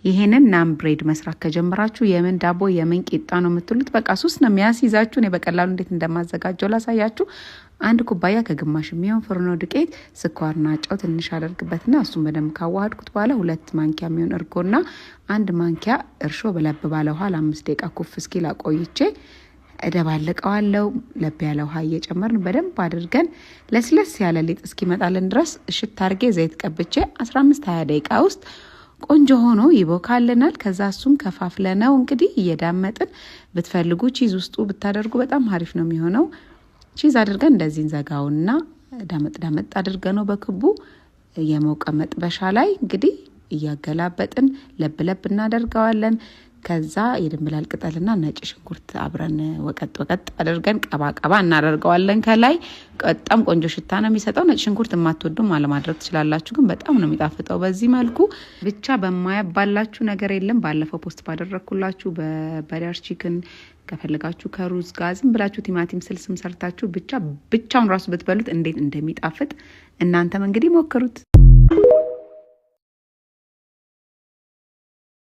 ይሄንን ናም ብሬድ መስራት ከጀመራችሁ የምን ዳቦ የምን ቂጣ ነው የምትሉት በቃ ሱስ ነው የሚያስይዛችሁ። እኔ በቀላሉ እንዴት እንደማዘጋጀው ላሳያችሁ። 1 ኩባያ ከግማሽ የሚሆን ፍርኖ ዱቄት፣ ስኳርና ጨው ትንሽ አደርግበትና እሱን በደንብ ካዋሃድኩት በኋላ 2 ማንኪያ የሚሆን እርጎና 1 ማንኪያ እርሾ በለብ ባለ ውሃ ለ5 ደቂቃ ኩፍ እስኪል አቆይቼ እደባለቀዋለሁ። ለብ ያለ ውሃ እየጨመርን በደንብ አድርገን ለስለስ ያለ ሊጥ እስኪመጣልን ድረስ እሽት አድርጌ ዘይት ቀብቼ 15-20 ደቂቃ ውስጥ ቆንጆ ሆኖ ይቦካልናል። ከዛ እሱን ከፋፍለነው እንግዲህ እየዳመጥን ብትፈልጉ ቺዝ ውስጡ ብታደርጉ በጣም አሪፍ ነው የሚሆነው። ቺዝ አድርገን እንደዚህ እንዘጋውና ዳመጥ አድርገነው በክቡ የሞቀ መጥበሻ ላይ እንግዲህ እያገላበጥን ለብ እናደርገዋለን። ከዛ የድንብላል ቅጠልና ነጭ ሽንኩርት አብረን ወቀጥ አድርገን ቀባ እናደርገዋለን ከላይ። በጣም ቆንጆ ሽታ ነው የሚሰጠው። ነጭ ሽንኩርት የማትወዱም አለማድረግ ትችላላችሁ፣ ግን በጣም ነው የሚጣፍጠው በዚህ መልኩ። ብቻ በማያባላችሁ ነገር የለም። ባለፈው ፖስት ባደረኩላችሁ በበዳር ቺክን ከፈልጋችሁ ከሩዝ ጋር ዝም ብላችሁ ቲማቲም ስልስም ሰርታችሁ ብቻውን ራሱ ብትበሉት እንዴት እንደሚጣፍጥ እናንተም እንግዲህ ሞክሩት።